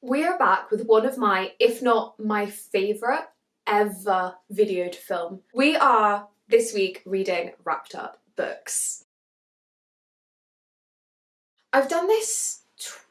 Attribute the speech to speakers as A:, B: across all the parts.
A: We are back with one of my, if not my favourite ever video to film. We are, this week, reading wrapped up books. I've done this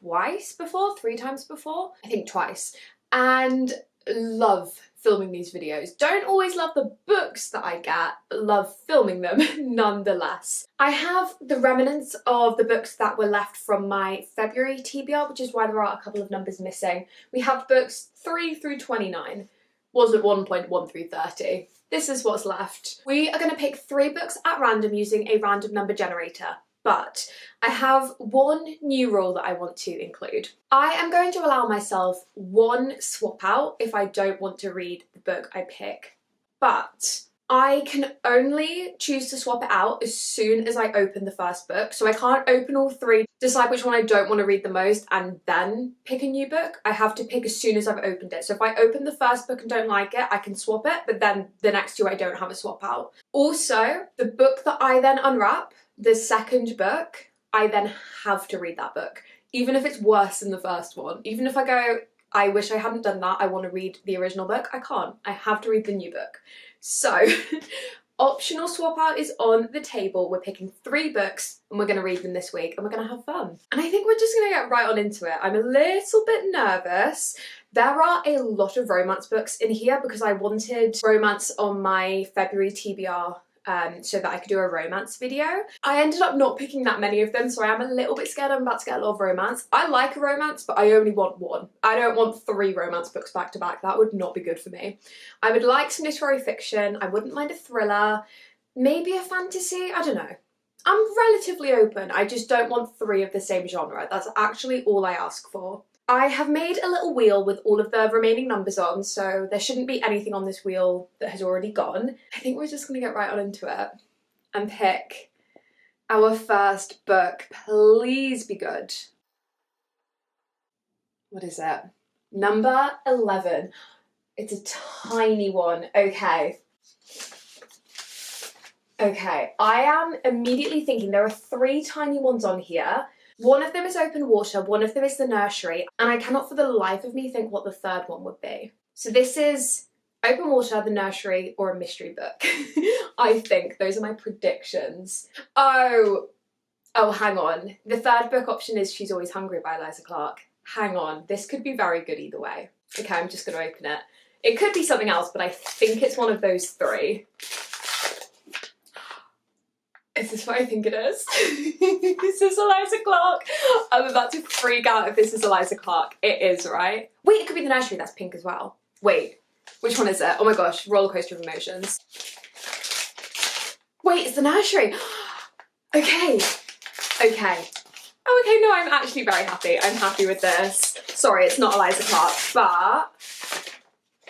A: twice before, 3 times before, I think twice, and love filming these videos. Don't always love the books that I get, but love filming them nonetheless. I have the remnants of the books that were left from my February TBR, which is why there are a couple of numbers missing. We have books 3 through 29. Was at one point 1 through 30. This is what's left. We are going to pick 3 books at random using a random number generator. But I have one new rule that I want to include. I am going to allow myself 1 swap out if I don't want to read the book I pick. But I can only choose to swap it out as soon as I open the first book. So I can't open all 3, decide which one I don't want to read the most and then pick a new book. I have to pick as soon as I've opened it. So if I open the first book and don't like it, I can swap it, but then the next 2 I don't have a swap out. Also, the book that I then unwrap, the second book, I then have to read that book. Even if it's worse than the first one. Even if I go, I wish I hadn't done that, I want to read the original book, I can't. I have to read the new book. So, optional swap out is on the table. We're picking 3 books and we're going to read them this week and we're going to have fun. And I think we're just going to get right on into it. I'm a little bit nervous. There are a lot of romance books in here because I wanted romance on my February TBR so that I could do a romance video. I ended up not picking that many of them, so I am a little bit scared I'm about to get a lot of romance. I like a romance, but I only want 1. I don't want 3 romance books back to back. That would not be good for me. I would like some literary fiction. I wouldn't mind a thriller, maybe a fantasy, I don't know. I'm relatively open. I just don't want 3 of the same genre. That's actually all I ask for. I have made a little wheel with all of the remaining numbers on, so there shouldn't be anything on this wheel that has already gone. I think we're just going to get right on into it and pick our first book. Please be good. What is it? Number 11. It's a tiny one. Okay. Okay, I am immediately thinking there are 3 tiny ones on here. One of them is Open Water, one of them is The Nursery, and I cannot for the life of me think what the third one would be. So this is Open Water, The Nursery, or a mystery book. I think those are my predictions. Oh, hang on. The third book option is She's Always Hungry by Eliza Clark. Hang on, this could be very good either way. Okay, I'm just going to open it. It could be something else, but I think it's one of those 3. Is this what I think it is? Is this Eliza Clark? I'm about to freak out if this is Eliza Clark. It is, right? Wait, it could be The Nursery. That's pink as well. Wait, which one is it? Oh my gosh, roller coaster of emotions. Wait, it's The Nursery. Okay. Okay. Oh, okay, no, I'm actually very happy. I'm happy with this. Sorry, it's not Eliza Clark, but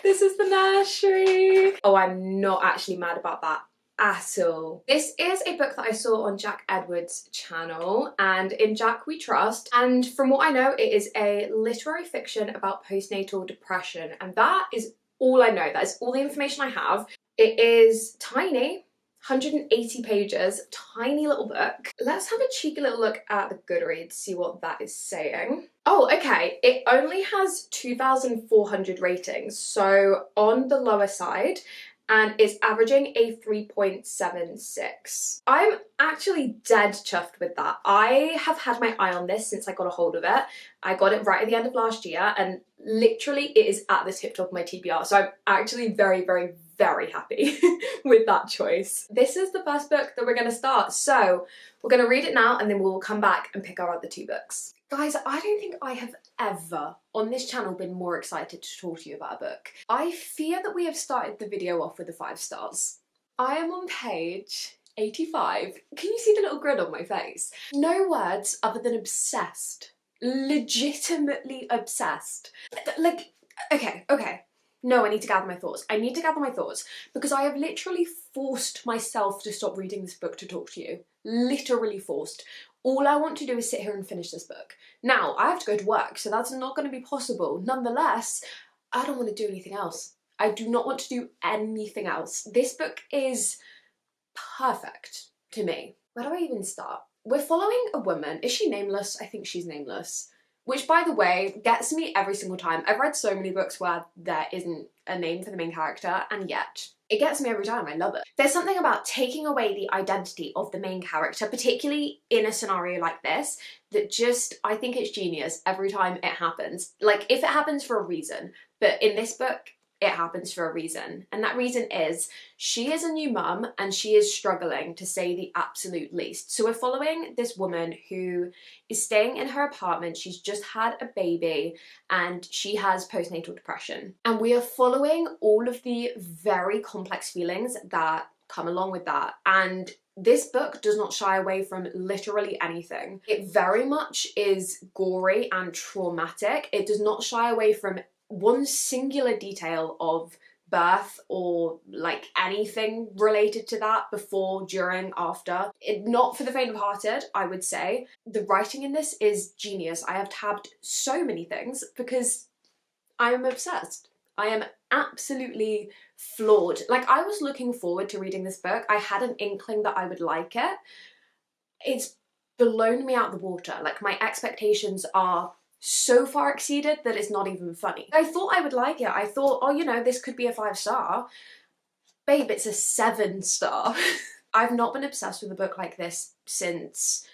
A: this is The Nursery. Oh, I'm not actually mad about that at all. This is a book that I saw on Jack Edwards' channel, and in Jack We Trust, and from what I know it is a literary fiction about postnatal depression, and that is all I know. That is all the information I have. It is tiny, 180 pages, tiny little book. Let's have a cheeky little look at the Goodreads, see what that is saying. Oh, okay, it only has 2,400 ratings, so on the lower side, and is averaging a 3.76. I'm actually dead chuffed with that. I have had my eye on this since I got a hold of it. I got it right at the end of last year, and literally it is at the tip top of my TBR, so I'm actually very, very, very happy with that choice. This is the first book that we're going to start, so we're going to read it now and then we'll come back and pick our other 2 books. Guys, I don't think I have ever on this channel been more excited to talk to you about a book. I fear that we have started the video off with the 5 stars. I am on page 85. Can you see the little grin on my face? No words other than obsessed. Legitimately obsessed. Like, okay. No, I need to gather my thoughts. I need to gather my thoughts because I have literally forced myself to stop reading this book to talk to you. Literally forced. All I want to do is sit here and finish this book. Now, I have to go to work, so that's not going to be possible. Nonetheless, I don't want to do anything else. I do not want to do anything else. This book is perfect to me. Where do I even start? We're following a woman. Is she nameless? I think she's nameless. which by the way gets me every single time. I've read so many books where there isn't a name for the main character, and yet it gets me every time. I love it. There's something about taking away the identity of the main character, particularly in a scenario like this, that just, I think it's genius every time it happens. Like, if it happens for a reason, but in this book, it happens for a reason. And that reason is she is a new mum and she is struggling, to say the absolute least. So we're following this woman who is staying in her apartment. She's just had a baby and she has postnatal depression. And we are following all of the very complex feelings that come along with that. And this book does not shy away from literally anything. It very much is gory and traumatic. It does not shy away from one singular detail of birth or like anything related to that before, during, after. Not for the faint of hearted, I would say. The writing in this is genius. I have tabbed so many things because I am obsessed. I am absolutely floored. Like, I was looking forward to reading this book. I had an inkling that I would like it. It's blown me out the water. Like, my expectations are so far exceeded that it's not even funny. I thought I would like it. I thought, oh, you know, this could be a 5-star. Babe, it's a 7-star. I've not been obsessed with a book like this since,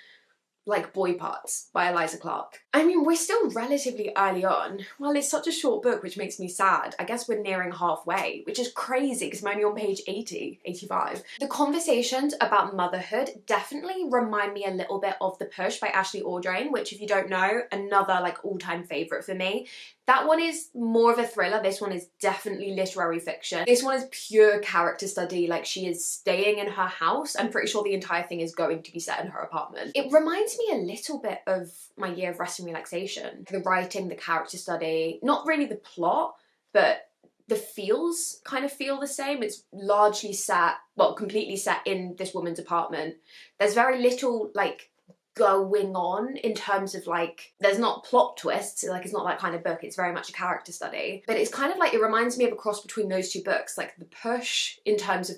A: like, Boy Parts by Eliza Clark. I mean, we're still relatively early on. Well, it's such a short book, which makes me sad. I guess we're nearing halfway, which is crazy because I'm only on page 80, 85. The conversations about motherhood definitely remind me a little bit of The Push by Ashley Audrain, which, if you don't know, another like all-time favourite for me. That one is more of a thriller. This one is definitely literary fiction. This one is pure character study. Like, she is staying in her house. I'm pretty sure the entire thing is going to be set in her apartment. It reminds me a little bit of my year of rest and relaxation. The writing, the character study, not really the plot, but the feels kind of feel the same. It's largely set, well, completely set in this woman's apartment. There's very little like going on in terms of like, there's not plot twists, like it's not that kind of book. It's very much a character study, but it's kind of like, it reminds me of a cross between those two books, like The Push in terms of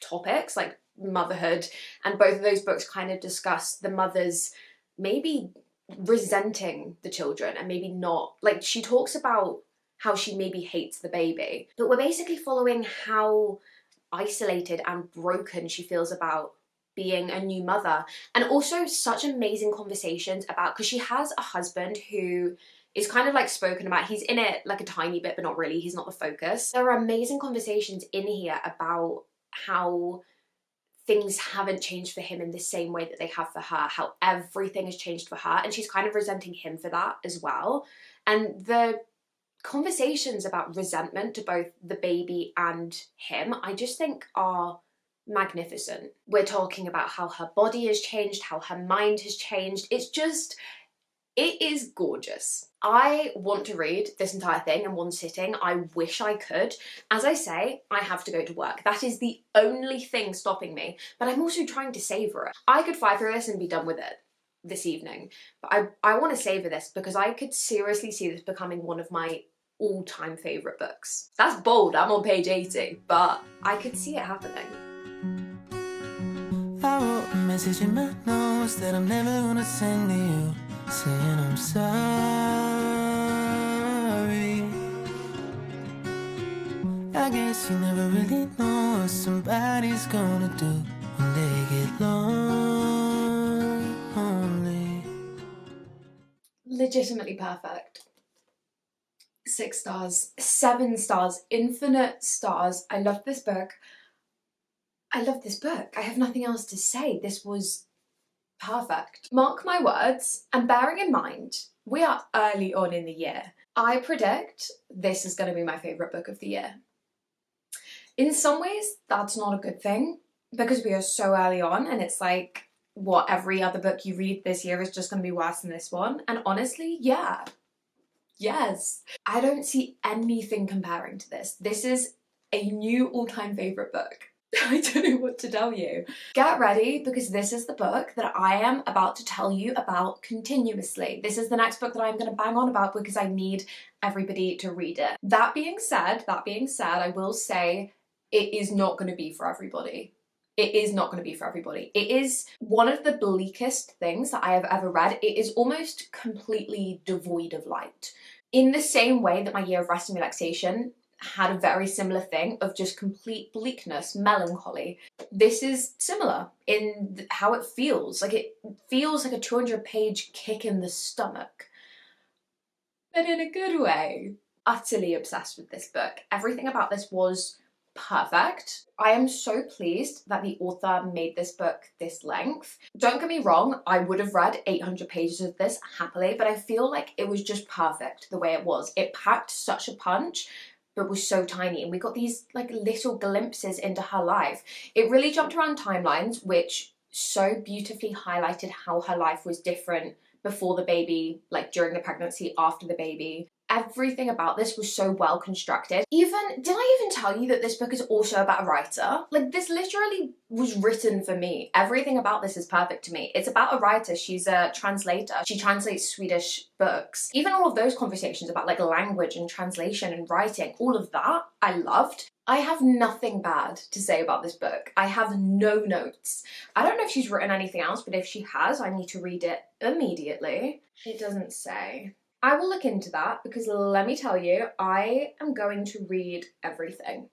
A: topics like motherhood, and both of those books kind of discuss the mothers maybe resenting the children and maybe not. Like, she talks about how she maybe hates the baby, but we're basically following how isolated and broken she feels about being a new mother. And also such amazing conversations about, because she has a husband who is kind of like spoken about. He's in it like a tiny bit, but not really. He's not the focus. There are amazing conversations in here about how things haven't changed for him in the same way that they have for her, how everything has changed for her, and she's kind of resenting him for that as well. And the conversations about resentment to both the baby and him, I just think are magnificent. We're talking about how her body has changed, how her mind has changed. It's just, it is gorgeous. I want to read this entire thing in one sitting. I wish I could. As I say, I have to go to work. That is the only thing stopping me, but I'm also trying to savor it. I could fly through this and be done with it this evening, but I want to savor this because I could seriously see this becoming one of my all-time favourite books. That's bold, I'm on page 80, but I could see it happening.
B: I wrote a message in my notes that I'm never gonna send to you, saying I'm sorry. I guess you never really know what somebody's gonna do when they get lonely.
A: Legitimately perfect. 6 stars, 7 stars, infinite stars. I love this book. I love this book. I have nothing else to say. This was perfect. Mark my words, and bearing in mind, we are early on in the year, I predict this is going to be my favourite book of the year. In some ways, that's not a good thing because we are so early on and it's like, what, every other book you read this year is just going to be worse than this one? And honestly, yeah. Yes. I don't see anything comparing to this. This is a new all-time favourite book. I don't know what to tell you. Get ready because this is the book that I am about to tell you about continuously. This is the next book that I'm going to bang on about because I need everybody to read it. That being said, I will say it is not going to be for everybody. It is not going to be for everybody. It is one of the bleakest things that I have ever read. It is almost completely devoid of light. In the same way that my Year of Rest and Relaxation had a very similar thing of just complete bleakness, melancholy. This is similar in how it feels. Like, it feels like a 200-page kick in the stomach, but in a good way. Utterly obsessed with this book. Everything about this was perfect. I am so pleased that the author made this book this length. Don't get me wrong, I would have read 800 pages of this happily, but I feel like it was just perfect the way it was. It packed such a punch, but was so tiny, and we got these like little glimpses into her life. It really jumped around timelines, which so beautifully highlighted how her life was different before the baby, like during the pregnancy, after the baby. Everything about this was so well constructed. Did I even tell you that this book is also about a writer? Like, this literally was written for me. Everything about this is perfect to me. It's about a writer. She's a translator. She translates Swedish books. Even all of those conversations about like language and translation and writing, all of that I loved. I have nothing bad to say about this book. I have no notes. I don't know if she's written anything else, but if she has, I need to read it immediately. It doesn't say. I will look into that, because let me tell you, I am going to read everything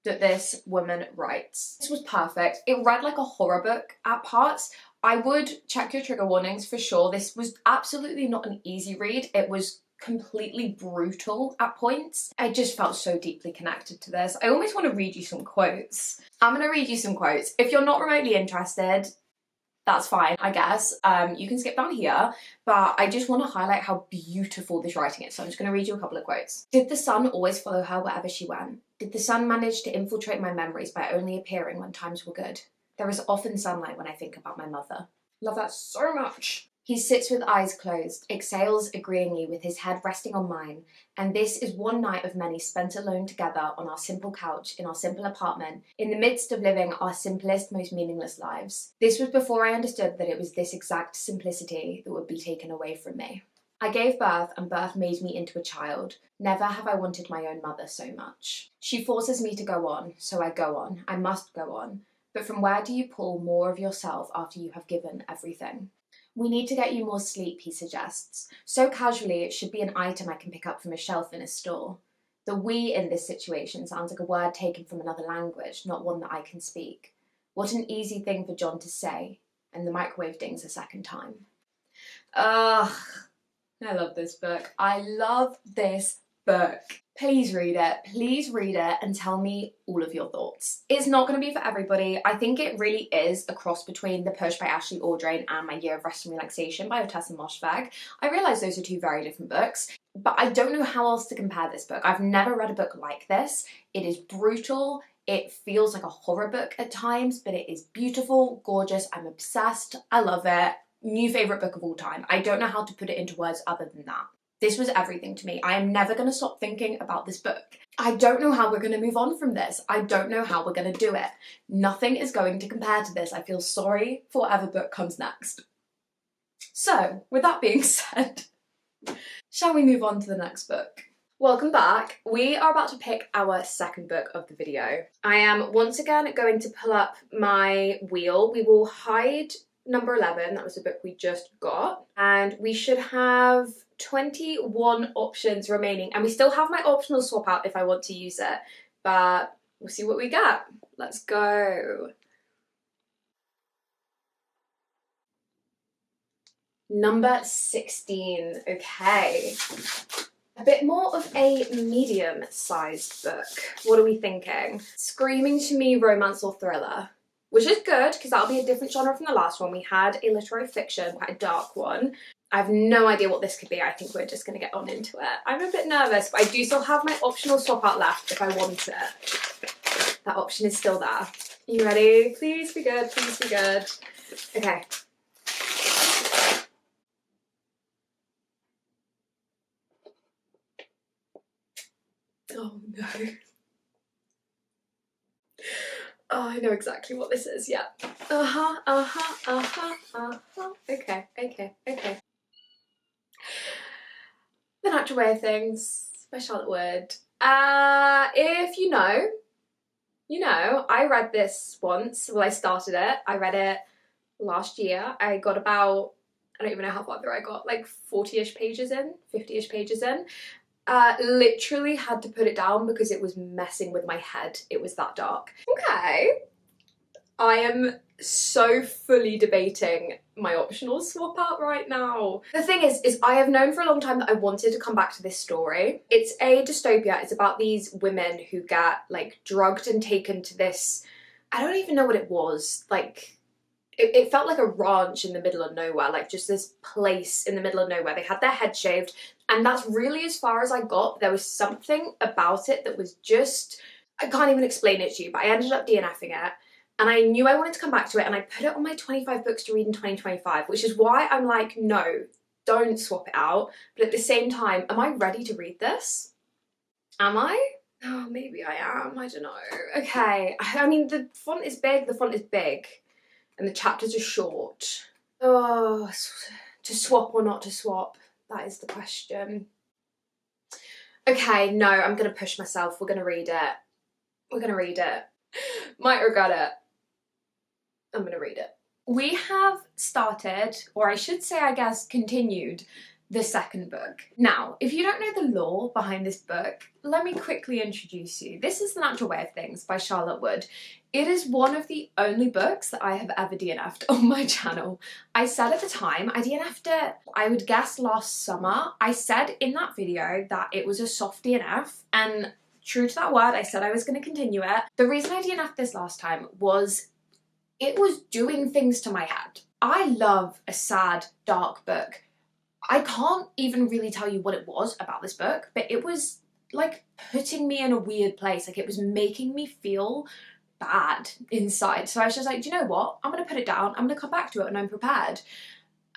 A: that this woman writes. This was perfect. It read like a horror book at parts. I would check your trigger warnings for sure. This was absolutely not an easy read. It was completely brutal at points. I just felt so deeply connected to this. I almost want to read you some quotes. I'm going to read you some quotes. If you're not remotely interested, that's fine, I guess. You can skip down here, but I just want to highlight how beautiful this writing is. So I'm just going to read you a couple of quotes. Did the sun always follow her wherever she went? Did the sun manage to infiltrate my memories by only appearing when times were good? There is often sunlight when I think about my mother. Love that so much. He sits with eyes closed, exhales agreeingly with his head resting on mine, and this is one night of many spent alone together on our simple couch in our simple apartment, in the midst of living our simplest, most meaningless lives. This was before I understood that it was this exact simplicity that would be taken away from me. I gave birth, and birth made me into a child. Never have I wanted my own mother so much. She forces me to go on, so I go on. I must go on. But from where do you pull more of yourself after you have given everything? We need to get you more sleep, he suggests. So casually, it should be an item I can pick up from a shelf in a store. The we in this situation sounds like a word taken from another language, not one that I can speak. What an easy thing for John to say, and the microwave dings a second time. Ugh, I love this book. I love this book. Please read it and tell me all of your thoughts. It's not going to be for everybody. I think it really is a cross between The Push by Ashley Audrain and My Year of Rest and Relaxation by Ottessa Moshfegh. I realise those are two very different books, but I don't know how else to compare this book. I've never read a book like this. It is brutal. It feels like a horror book at times, but it is beautiful, gorgeous. I'm obsessed. I love it. New favourite book of all time. I don't know how to put it into words other than that. This was everything to me. I am never going to stop thinking about this book. I don't know how we're going to move on from this. I don't know how we're going to do it. Nothing is going to compare to this. I feel sorry for whatever book comes next. So, with that being said, shall we move on to the next book? Welcome back. We are about to pick our second book of the video. I am once again going to pull up my wheel. We will hide number 11, that was the book we just got, and we should have 21 options remaining, and we still have my optional swap out if I want to use it, but we'll see what we get. Let's go. Number 16, okay. A bit more of a medium-sized book. What are we thinking? Screaming to me romance or thriller. Which is good, because that'll be a different genre from the last one. We had a literary fiction, quite a dark one. I have no idea what this could be. I think we're just going to get on into it. I'm a bit nervous, but I do still have my optional swap out left if I want it. That option is still there. Are you ready? Please be good, please be good. Okay. Oh no. Oh, I know exactly what this is, yeah. Okay. The Natural Way of Things by Charlotte Wood. If you know, You know, I read this once. Well, I started it. I read it last year. I got about, I don't even know how far through I got, like 40-ish pages in, 50-ish pages in. Literally had to put it down because it was messing with my head. It was that dark. Okay. I am so fully debating my optional swap out right now. The thing is I have known for a long time that I wanted to come back to this story. It's a dystopia. It's about these women who get like drugged and taken to this, I don't even know what it was, like it felt like a ranch in the middle of nowhere, like just this place in the middle of nowhere. They had their head shaved, and that's really as far as I got. There was something about it that was just, I can't even explain it to you, but I ended up DNFing it. And I knew I wanted to come back to it, and I put it on my 25 books to read in 2025, which is why I'm like, no, don't swap it out. But at the same time, am I ready to read this? Am I? Oh, maybe I am, I don't know. Okay, I mean, the font is big, and the chapters are short. Oh, to swap or not to swap? That is the question. Okay, no, I'm gonna push myself. We're gonna read it. We're gonna read it. Might regret it. I'm gonna read it. We have started, or I should say, I guess, continued the second book. Now, if you don't know the lore behind this book, let me quickly introduce you. This is The Natural Way of Things by Charlotte Wood. It is one of the only books that I have ever DNF'd on my channel. I said at the time, I DNF'd it, I would guess last summer. I said in that video that it was a soft DNF, and true to that word, I said I was going to continue it. The reason I DNF'd this last time was it was doing things to my head. I love a sad, dark book. I can't even really tell you what it was about this book, but it was like putting me in a weird place. Like it was making me feel bad inside. So I was just like, do you know what? I'm gonna put it down. I'm gonna come back to it when I'm prepared.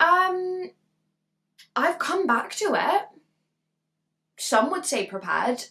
A: I've come back to it. Some would say prepared.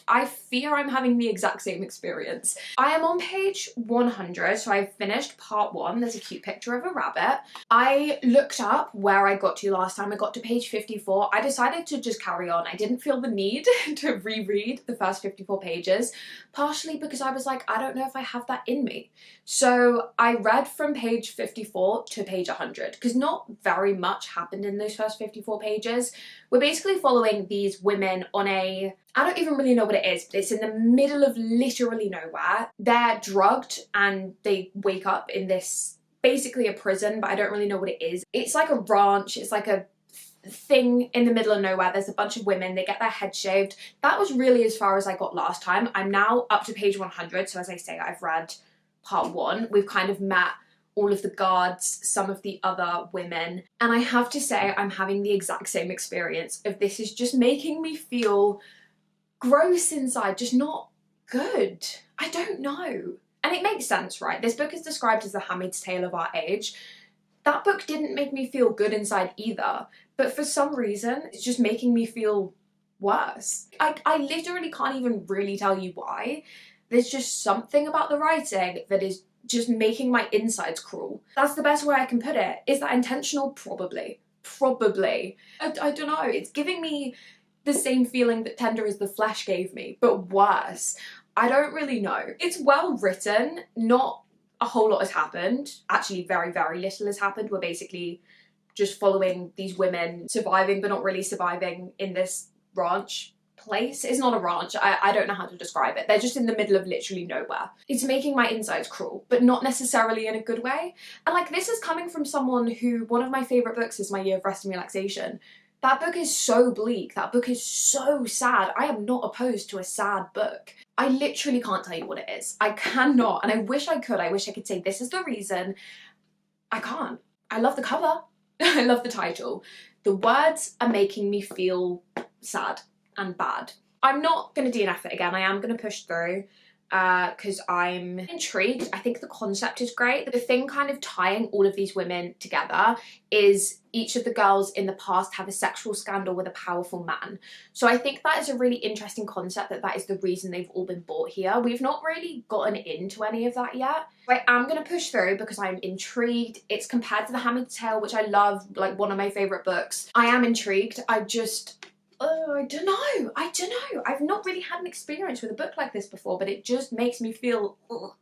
A: I fear I'm having the exact same experience. I am on page 100, so I've finished part 1. There's a cute picture of a rabbit. I looked up where I got to last time. I got to page 54. I decided to just carry on. I didn't feel the need to reread the first 54 pages, partially because I was like, I don't know if I have that in me. So I read from page 54 to page 100, because not very much happened in those first 54 pages. We're basically following these women on a, I don't even really know what it is, but it's in the middle of literally nowhere. They're drugged and they wake up in this, basically a prison, but I don't really know what it is. It's like a ranch, it's like a thing in the middle of nowhere. There's a bunch of women, they get their heads shaved. That was really as far as I got last time. I'm now up to page 100, so as I say, I've read part 1. We've kind of met all of the guards, some of the other women, and I have to say I'm having the exact same experience of this is just making me feel gross inside, just not good. I don't know. And it makes sense, right? This book is described as the Handmaid's Tale of our age. That book didn't make me feel good inside either, but for some reason it's just making me feel worse. I literally can't even really tell you why. There's just something about the writing that is just making my insides crawl. That's the best way I can put it. Is that intentional? Probably. Probably. I don't know. It's giving me the same feeling that Tender as the Flesh gave me, but worse. I don't really know. It's well written. Not a whole lot has happened. Actually, very, very little has happened. We're basically just following these women surviving, but not really surviving in this ranch place. It's not a ranch. I don't know how to describe it. They're just in the middle of literally nowhere. It's making my insides crawl, but not necessarily in a good way. And like, this is coming from someone who, one of my favourite books is My Year of Rest and Relaxation. That book is so bleak. That book is so sad. I am not opposed to a sad book. I literally can't tell you what it is. I cannot, and I wish I could. I wish I could say this is the reason. I can't. I love the cover. I love the title. The words are making me feel sad and bad. I'm not going to DNF it again. I am going to push through because I'm intrigued. I think the concept is great. The thing kind of tying all of these women together is each of the girls in the past have a sexual scandal with a powerful man. So I think that is a really interesting concept, that is the reason they've all been brought here. We've not really gotten into any of that yet. I am going to push through because I'm intrigued. It's compared to The Handmaid's Tale, which I love, like one of my favourite books. I am intrigued. Oh, I don't know. I've not really had an experience with a book like this before, but it just makes me feel, ugh.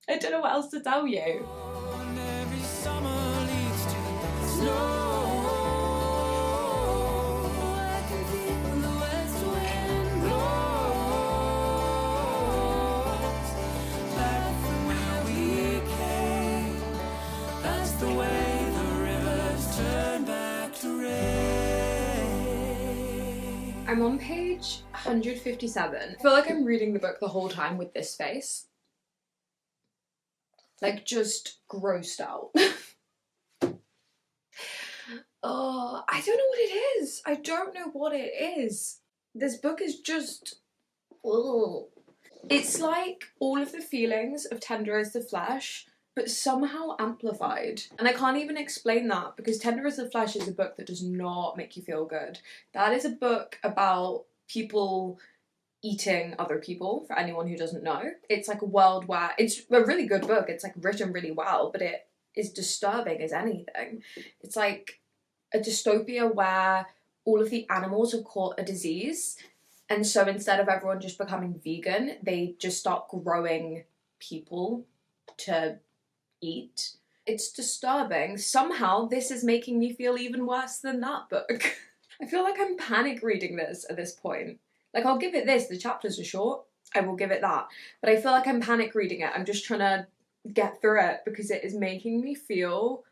A: I don't know what else to tell you.
B: Every summer leads to snow. I can feel the west wind blows back from where we came. That's the way the rivers turn back to rain.
A: I'm on page 157. I feel like I'm reading the book the whole time with this face. Like, just grossed out. Oh, I don't know what it is. I don't know what it is. This book is just, ugh. It's like all of the feelings of Tender as the Flesh, but somehow amplified. And I can't even explain that, because Tender as the Flesh is a book that does not make you feel good. That is a book about people eating other people, for anyone who doesn't know. It's like a world where, it's a really good book, it's like written really well, but it is disturbing as anything. It's like a dystopia where all of the animals have caught a disease, and so instead of everyone just becoming vegan, they just start growing people to eat. It's disturbing. Somehow this is making me feel even worse than that book. I feel like I'm panic reading this at this point. Like, I'll give it this, the chapters are short, I will give it that, but I feel like I'm panic reading it. I'm just trying to get through it because it is making me feel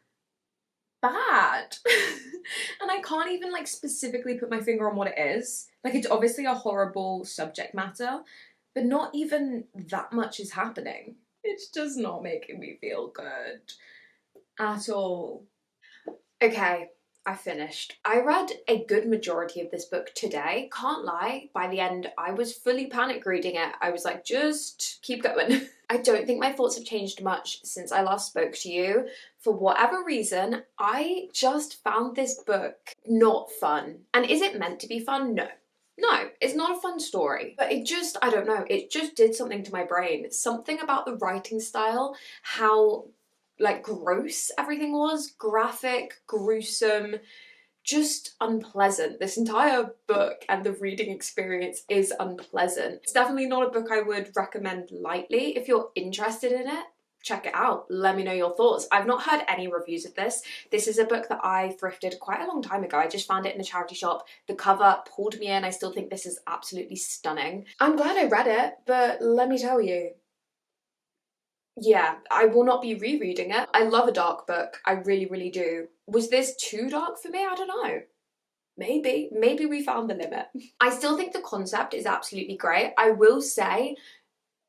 A: bad. And I can't even like specifically put my finger on what it is. Like, it's obviously a horrible subject matter, but not even that much is happening. It's just not making me feel good at all. Okay, I finished. I read a good majority of this book today. Can't lie, by the end I was fully panic reading it. I was like, just keep going. I don't think my thoughts have changed much since I last spoke to you. For whatever reason, I just found this book not fun. And is it meant to be fun? No. No, it's not a fun story. But it just, I don't know, it just did something to my brain. Something about the writing style, how like gross everything was, graphic, gruesome, just unpleasant. This entire book and the reading experience is unpleasant. It's definitely not a book I would recommend lightly. If you're interested in it, check it out. Let me know your thoughts. I've not heard any reviews of this. This is a book that I thrifted quite a long time ago. I just found it in a charity shop. The cover pulled me in. I still think this is absolutely stunning. I'm glad I read it, but let me tell you, yeah, I will not be rereading it. I love a dark book. I really, really do. Was this too dark for me? I don't know. Maybe we found the limit. I still think the concept is absolutely great. I will say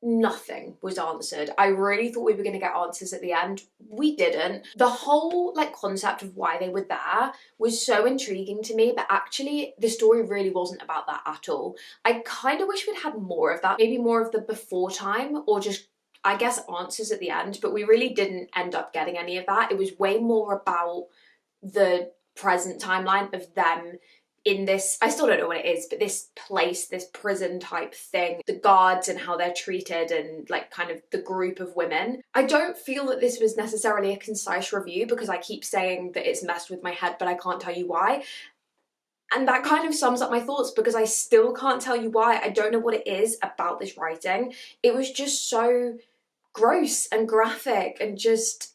A: nothing was answered. I really thought we were going to get answers at the end. We didn't. The whole like concept of why they were there was so intriguing to me, but actually the story really wasn't about that at all. I kind of wish we'd had more of that. Maybe more of the before time, or just, I guess, answers at the end, but we really didn't end up getting any of that. It was way more about the present timeline of them in this, I still don't know what it is, but this place, this prison type thing, the guards and how they're treated, and like kind of the group of women. I don't feel that this was necessarily a concise review, because I keep saying that it's messed with my head, but I can't tell you why. And that kind of sums up my thoughts, because I still can't tell you why. I don't know what it is about this writing. It was just so gross and graphic and just,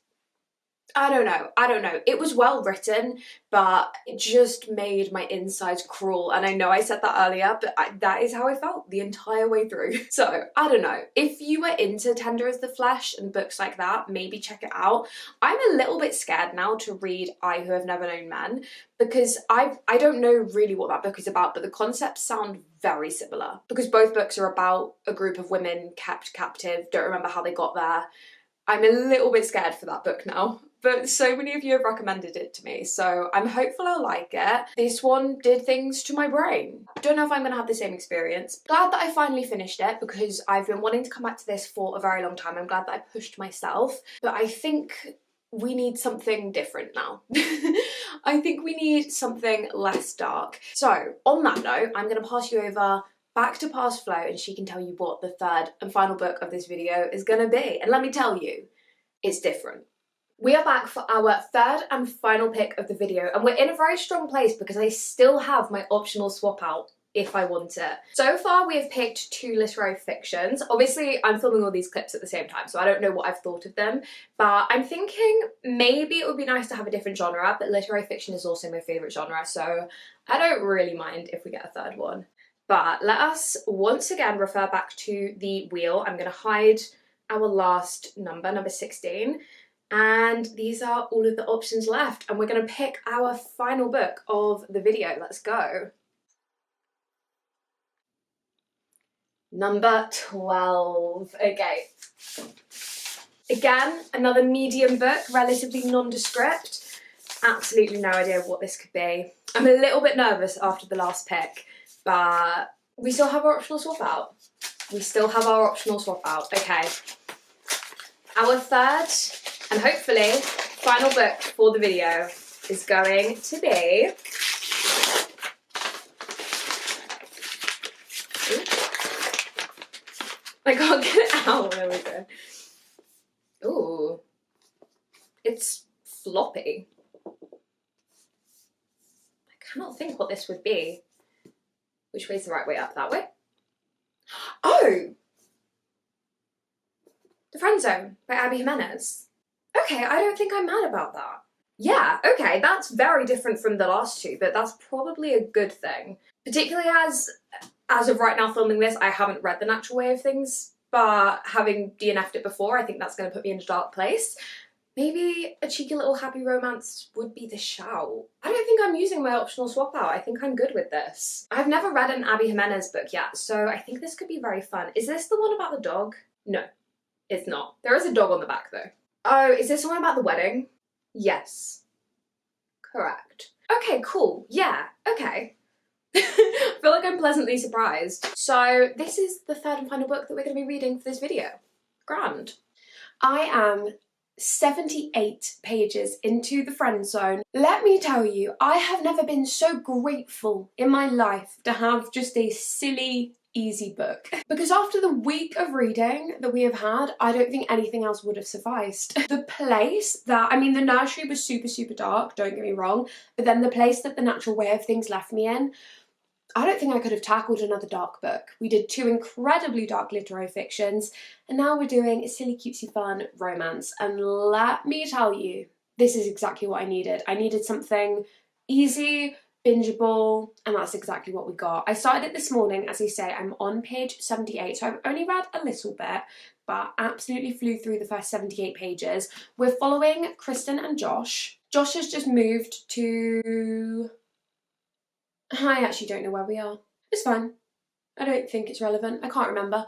A: I don't know. It was well written, but it just made my insides crawl. And I know I said that earlier, but that is how I felt the entire way through. So, I don't know. If you were into Tender as the Flesh and books like that, maybe check it out. I'm a little bit scared now to read I Who Have Never Known Men, because I don't know really what that book is about, but the concepts sound very similar. Because both books are about a group of women kept captive, don't remember how they got there. I'm a little bit scared for that book now, but so many of you have recommended it to me, so I'm hopeful I'll like it. This one did things to my brain. Don't know if I'm gonna have the same experience. Glad that I finally finished it, because I've been wanting to come back to this for a very long time. I'm glad that I pushed myself, but I think we need something different now. I think we need something less dark. So on that note, I'm gonna pass you over back to Past Flow, and she can tell you what the third and final book of this video is gonna be. And let me tell you, it's different. We are back for our third and final pick of the video, and we're in a very strong place because I still have my optional swap out if I want it. So far we have picked 2 literary fictions. Obviously I'm filming all these clips at the same time, so I don't know what I've thought of them, but I'm thinking maybe it would be nice to have a different genre, but literary fiction is also my favourite genre, so I don't really mind if we get a third one. But let us once again refer back to the wheel. I'm going to hide our last number, number 16, and these are all of the options left, and we're going to pick our final book of the video. Let's go. Number 12. Okay. Again, another medium book, relatively nondescript. Absolutely no idea what this could be. I'm a little bit nervous after the last pick, but we still have our optional swap out. We still have our optional swap out. Okay. Our third and hopefully final book for the video is going to be... I can't get it out. There we go. Ooh. It's floppy. I cannot think what this would be. Which way's the right way up? That way? Oh! The Friend Zone by Abby Jimenez. Okay, I don't think I'm mad about that. Yeah, okay, that's very different from the last 2, but that's probably a good thing. Particularly as of right now filming this, I haven't read The Natural Way of Things, but having DNF'd it before, I think that's going to put me in a dark place. Maybe a cheeky little happy romance would be the shout. I don't think I'm using my optional swap out. I think I'm good with this. I've never read an Abby Jimenez book yet, so I think this could be very fun. Is this the one about the dog? No, it's not. There is a dog on the back though. Oh, is this the one about the wedding? Yes. Correct. Okay, cool. Yeah, okay. I feel like I'm pleasantly surprised. So this is the third and final book that we're going to be reading for this video. Grand. I am 78 pages into The Friend Zone. Let me tell you, I have never been so grateful in my life to have just a silly, easy book. Because after the week of reading that we have had, I don't think anything else would have sufficed. The place that, I mean, the nursery was super, super dark, don't get me wrong, but then the place that The Natural Way of Things left me in, I don't think I could have tackled another dark book. We did 2 incredibly dark literary fictions, and now we're doing a silly, cutesy, fun romance. And let me tell you, this is exactly what I needed. I needed something easy, bingeable, and that's exactly what we got. I started it this morning, as I say, I'm on page 78, so I've only read a little bit, but absolutely flew through the first 78 pages. We're following Kristen and Josh. Josh has just moved to... I actually don't know where we are. It's fine. I don't think it's relevant. I can't remember.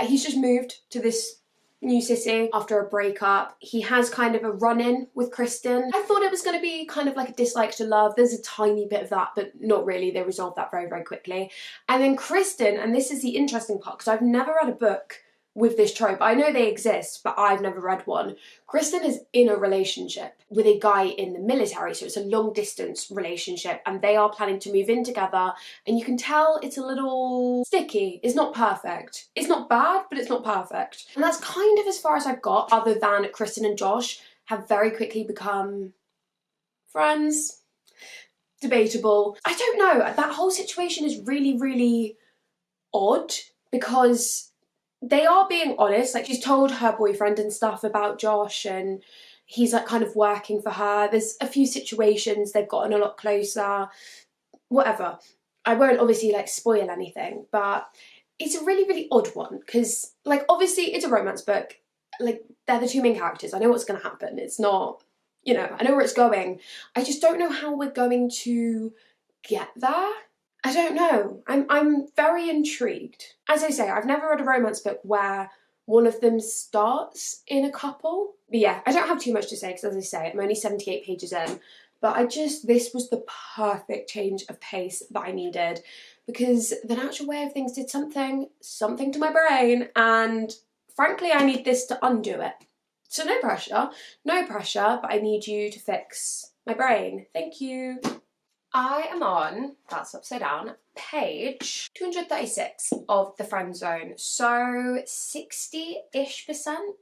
A: He's just moved to this new city after a breakup. He has kind of a run-in with Kristen. I thought it was going to be kind of like a dislike to love. There's a tiny bit of that, but not really. They resolved that very, very quickly. And then Kristen, and this is the interesting part, because I've never read a book with this trope. I know they exist, but I've never read one. Kristen is in a relationship with a guy in the military, so it's a long distance relationship, and they are planning to move in together, and you can tell it's a little sticky. It's not perfect. It's not bad, but it's not perfect. And that's kind of as far as I've got, other than Kristen and Josh have very quickly become friends. Debatable. I don't know, that whole situation is really, really odd, because they are being honest. Like, she's told her boyfriend and stuff about Josh, and he's like kind of working for her. There's a few situations they've gotten a lot closer, whatever. I won't obviously like spoil anything, but it's a really, really odd one, because like obviously it's a romance book. Like, they're the 2 main characters. I know what's going to happen. It's not, you know, I know where it's going. I just don't know how we're going to get there. I don't know. I'm very intrigued. As I say, I've never read a romance book where one of them starts in a couple. But yeah, I don't have too much to say, because as I say, I'm only 78 pages in. But this was the perfect change of pace that I needed, because The Natural Way of Things did something to my brain, and frankly, I need this to undo it. So no pressure, but I need you to fix my brain. Thank you. I am on, that's upside down, page 236 of The Friend Zone. So 60-ish%,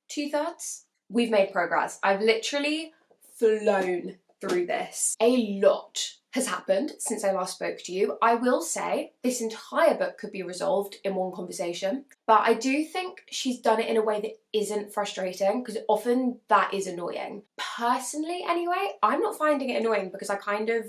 A: 2/3. We've made progress. I've literally flown through this. A lot has happened since I last spoke to you. I will say this entire book could be resolved in one conversation, but I do think she's done it in a way that isn't frustrating, because often that is annoying. Personally, anyway, I'm not finding it annoying because I kind of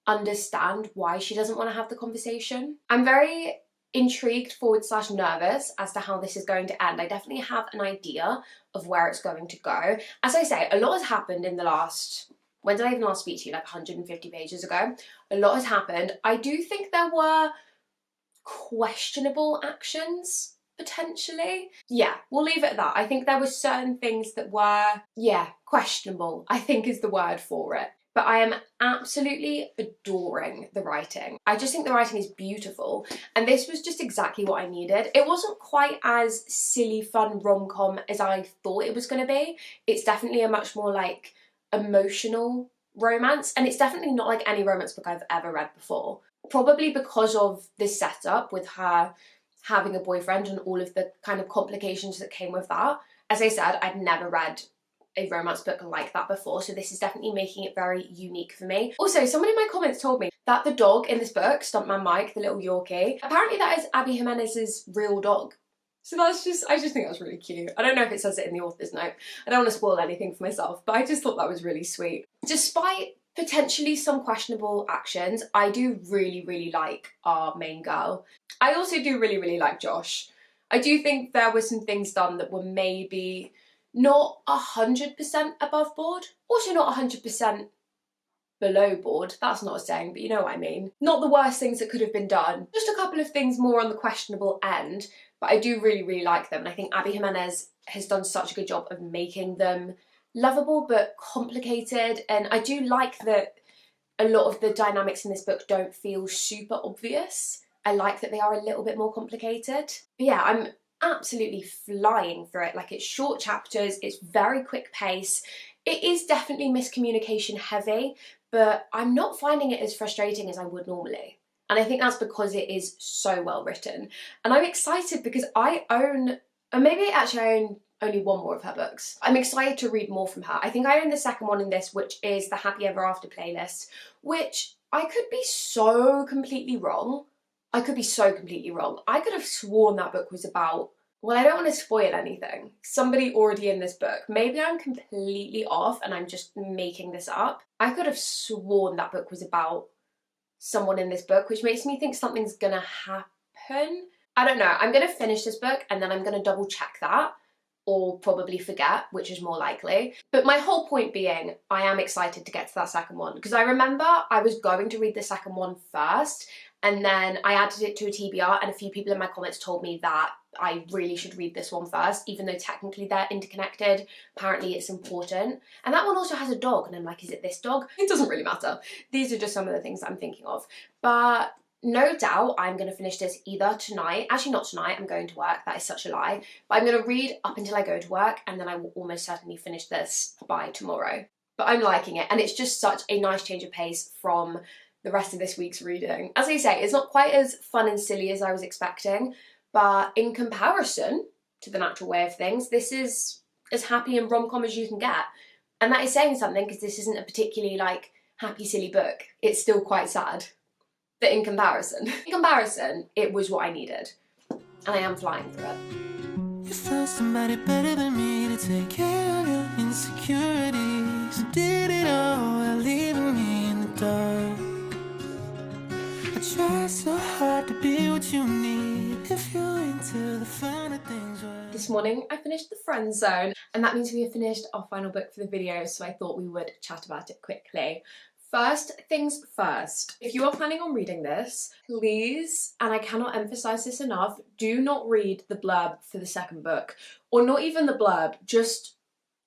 A: understand why she doesn't want to have the conversation. I'm very intrigued / nervous as to how this is going to end. I definitely have an idea of where it's going to go. As I say, a lot has happened in the last, when did I even last speak to you? Like 150 pages ago. A lot has happened. I do think there were questionable actions, potentially. Yeah, we'll leave it at that. I think there were certain things that were, yeah, questionable, I think is the word for it. But I am absolutely adoring the writing. I just think the writing is beautiful, and this was just exactly what I needed. It wasn't quite as silly, fun rom-com as I thought it was going to be. It's definitely a much more like emotional romance, and it's definitely not like any romance book I've ever read before. Probably because of this setup with her having a boyfriend and all of the kind of complications that came with that. As I said, I'd never read a romance book like that before, so this is definitely making it very unique for me. Also, someone in my comments told me that the dog in this book, Stuntman Mike, the little Yorkie, apparently that is Abby Jimenez's real dog. So I just think that's really cute. I don't know if it says it in the author's note. I don't want to spoil anything for myself, but I just thought that was really sweet. Despite potentially some questionable actions, I do really like our main girl. I also do really like Josh. I do think there were some things done that were maybe not 100% above board, also not 100% below board. That's not a saying, but you know what I mean. Not the worst things that could have been done. Just a couple of things more on the questionable end, but I do really like them. And I think Abby Jimenez has done such a good job of making them lovable but complicated. And I do like that a lot of the dynamics in this book don't feel super obvious. I like that they are a little bit more complicated. But yeah, I'm absolutely flying through it. Like, it's short chapters, it's very quick pace. It is definitely miscommunication heavy, but I'm not finding it as frustrating as I would normally. And I think that's because it is so well written. And I'm excited because I own, or maybe actually I own only one more of her books. I'm excited to read more from her. I think I own the second one in this, which is the Happy Ever After playlist, which I could be so completely wrong. I could be so completely wrong. I could have sworn that book was about, well, I don't want to spoil anything. Somebody already in this book. Maybe I'm completely off and I'm just making this up. I could have sworn that book was about someone in this book, which makes me think something's gonna happen. I don't know. I'm gonna finish this book and then I'm gonna double check that, or probably forget, which is more likely. But my whole point being, I am excited to get to that second one, because I remember I was going to read the second one first, and then I added it to a TBR, and a few people in my comments told me that I really should read this one first, even though technically they're interconnected. Apparently it's important. And that one also has a dog, and I'm like, is it this dog? It doesn't really matter. These are just some of the things I'm thinking of. But no doubt I'm going to finish this either tonight. Actually, not tonight, I'm going to work. That is such a lie. But I'm going to read up until I go to work, and then I will almost certainly finish this by tomorrow. But I'm liking it, and it's just such a nice change of pace from the rest of this week's reading. As I say, it's not quite as fun and silly as I was expecting, but in comparison to The Natural Way of Things, this is as happy and rom-com as you can get. And that is saying something, because this isn't a particularly like happy, silly book. It's still quite sad. But in comparison, it was what I needed. And I am flying through it.
B: You found somebody better than me to take care of your insecurities. You did it all while leaving me in the dark. I try so hard to be what you need. If you're into the finer things.
A: This morning I finished The Friend Zone, and that means we have finished our final book for the video, so I thought we would chat about it quickly. First things first, if you are planning on reading this, please, and I cannot emphasize this enough, do not read the blurb for the second book, or not even the blurb, just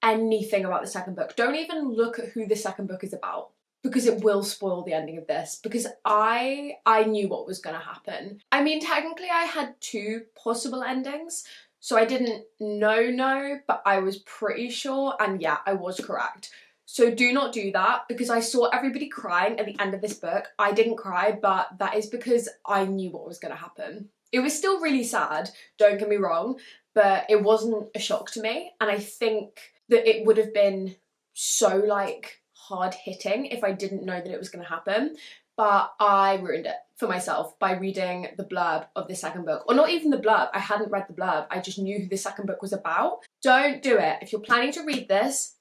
A: anything about the second book. Don't even look at who the second book is about, because it will spoil the ending of this, because I knew what was going to happen. I mean, technically I had two possible endings, so I didn't know, but I was pretty sure, and yeah, I was correct. So do not do that, because I saw everybody crying at the end of this book. I didn't cry, but that is because I knew what was going to happen. It was still really sad, don't get me wrong, but it wasn't a shock to me. And I think that it would have been so like hard hitting if I didn't know that it was going to happen. But I ruined it for myself by reading the blurb of the second book. Or not even the blurb, I hadn't read the blurb, I just knew who the second book was about. Don't do it. If you're planning to read this,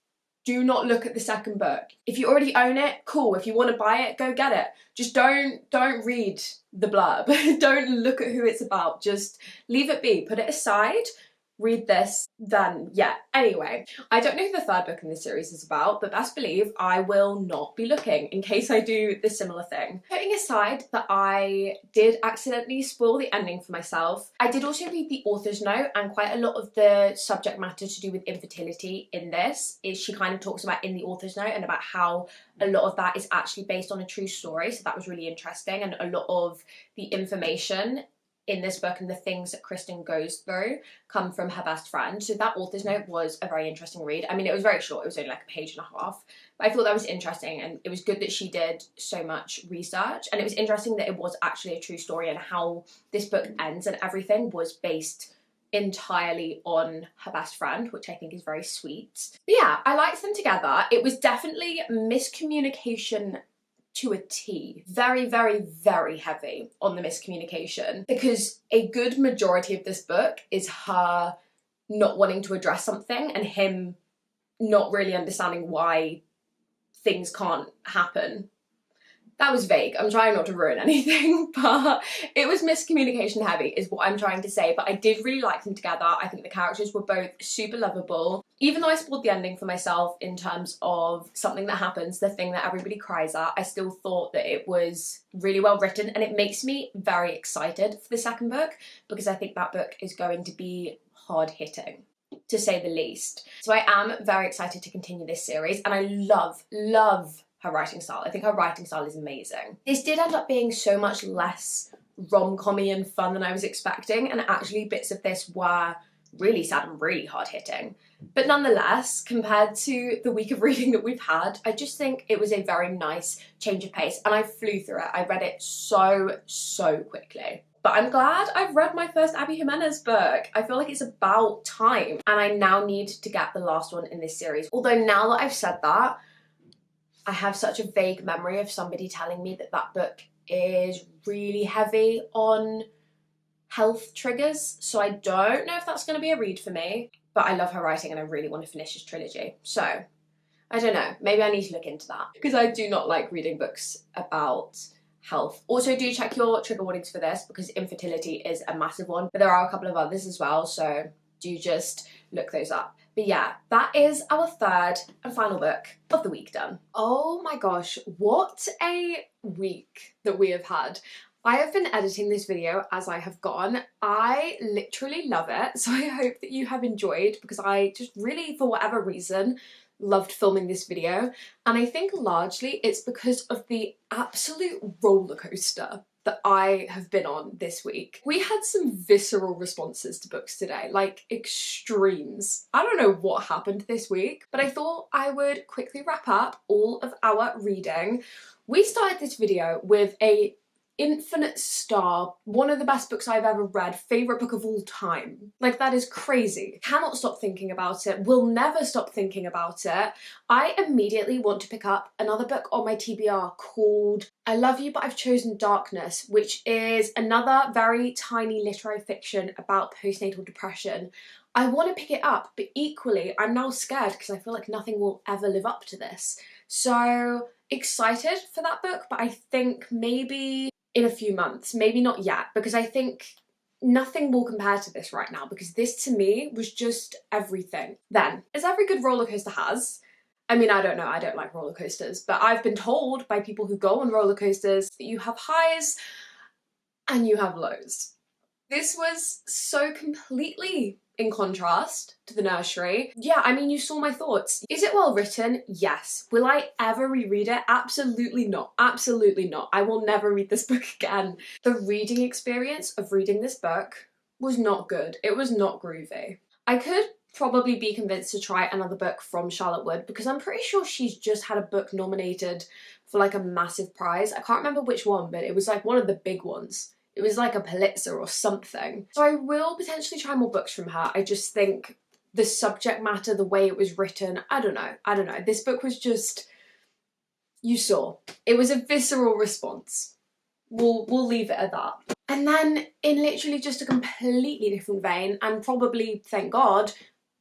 A: do not look at the second book. If you already own it, cool. If you want to buy it, go get it. Just don't read the blurb. Don't look at who it's about. Just leave it be. Put it aside. Read this, then yeah. Anyway, I don't know who the third book in this series is about, but best believe I will not be looking in case I do the similar thing. Putting aside that I did accidentally spoil the ending for myself, I did also read the author's note, and quite a lot of the subject matter to do with infertility in this is she kind of talks about in the author's note, and about how a lot of that is actually based on a true story. So that was really interesting, and a lot of the information in this book and the things that Kristen goes through come from her best friend. So that author's note was a very interesting read. I mean, it was very short, it was only like a page and a half, but I thought that was interesting, and it was good that she did so much research, and it was interesting that it was actually a true story, and how this book ends and everything was based entirely on her best friend, which I think is very sweet. But yeah, I liked them together. It was definitely miscommunication to a T. Very, very, very heavy on the miscommunication, because a good majority of this book is her not wanting to address something and him not really understanding why things can't happen. That was vague. I'm trying not to ruin anything, but it was miscommunication heavy is what I'm trying to say. But I did really like them together. I think the characters were both super lovable. Even though I spoiled the ending for myself in terms of something that happens, the thing that everybody cries at, I still thought that it was really well written, and it makes me very excited for the second book, because I think that book is going to be hard hitting, to say the least. So I am very excited to continue this series, and I love her writing style. I think her writing style is amazing. This did end up being so much less rom-com-y and fun than I was expecting, and actually bits of this were really sad and really hard-hitting. But nonetheless, compared to the week of reading that we've had, I just think it was a very nice change of pace, and I flew through it. I read it so quickly. But I'm glad I've read my first Abby Jimenez book. I feel like it's about time, and I now need to get the last one in this series. Although now that I've said that, I have such a vague memory of somebody telling me that that book is really heavy on health triggers, so I don't know if that's going to be a read for me, but I love her writing and I really want to finish this trilogy. So, I don't know, maybe I need to look into that, because I do not like reading books about health. Also, do check your trigger warnings for this, because infertility is a massive one, but there are a couple of others as well, so do just look those up. But yeah, that is our third and final book of the week done. Oh my gosh, what a week that we have had. I have been editing this video as I have gone. I literally love it, so I hope that you have enjoyed, because I just really, for whatever reason, loved filming this video. And I think largely it's because of the absolute roller coaster that I have been on this week. We had some visceral responses to books today, like extremes. I don't know what happened this week, but I thought I would quickly wrap up all of our reading. We started this video with a infinite star, one of the best books I've ever read, favourite book of all time. Like, that is crazy. Cannot stop thinking about it, will never stop thinking about it. I immediately want to pick up another book on my TBR called I Love You But I've Chosen Darkness, which is another very tiny literary fiction about postnatal depression. I want to pick it up, but equally I'm now scared because I feel like nothing will ever live up to this. So excited for that book, but I think maybe in a few months, maybe not yet, because I think nothing will compare to this right now, because this to me was just everything. Then, as every good roller coaster has, I mean, I don't know, I don't like roller coasters, but I've been told by people who go on roller coasters that you have highs and you have lows. This was so completely in contrast to the Nursery. Yeah, I mean, you saw my thoughts. Is it well written? Yes. Will I ever reread it? Absolutely not. Absolutely not. I will never read this book again. The reading experience of reading this book was not good. It was not groovy. I could probably be convinced to try another book from Charlotte Wood, because I'm pretty sure she's just had a book nominated for like a massive prize. I can't remember which one, but it was like one of the big ones. It was like a Pulitzer or something. So I will potentially try more books from her. I just think the subject matter, the way it was written, I don't know. This book was just, you saw, it was a visceral response. We'll leave it at that. And then in literally just a completely different vein, and probably, thank God,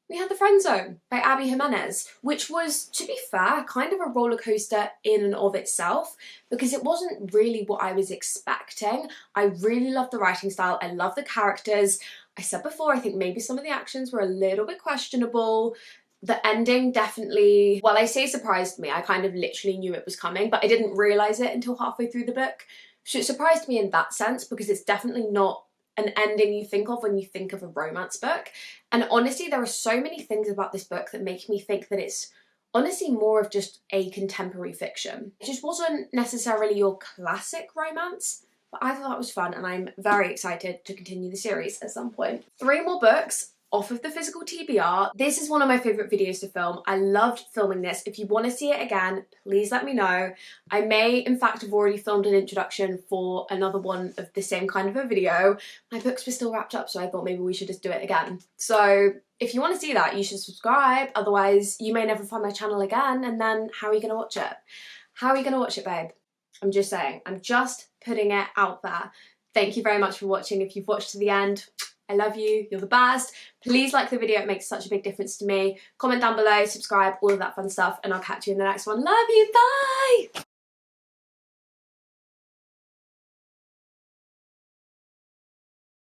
A: we had The Friend Zone by Abby Jimenez, which was, to be fair, kind of a roller coaster in and of itself, because it wasn't really what I was expecting. I really loved the writing style, I love the characters. I said before, I think maybe some of the actions were a little bit questionable. The ending definitely, well, I say surprised me, I kind of literally knew it was coming, but I didn't realise it until halfway through the book. So it surprised me in that sense, because it's definitely not an ending you think of when you think of a romance book. And honestly, there are so many things about this book that make me think that it's honestly more of just a contemporary fiction. It just wasn't necessarily your classic romance, but I thought that was fun, and I'm very excited to continue the series at some point. 3 more books off of the physical TBR. This is one of my favourite videos to film. I loved filming this. If you want to see it again, please let me know. I may in fact have already filmed an introduction for another one of the same kind of a video. My books were still wrapped up, so I thought maybe we should just do it again. So if you want to see that, you should subscribe, otherwise you may never find my channel again, and then how are you going to watch it? How are you going to watch it, babe? I'm just saying. I'm just putting it out there. Thank you very much for watching. If you've watched to the end, I love you, you're the best. Please like the video, it makes such a big difference to me. Comment down below, subscribe, all of that fun stuff, and I'll catch you in the next one. Love you, bye!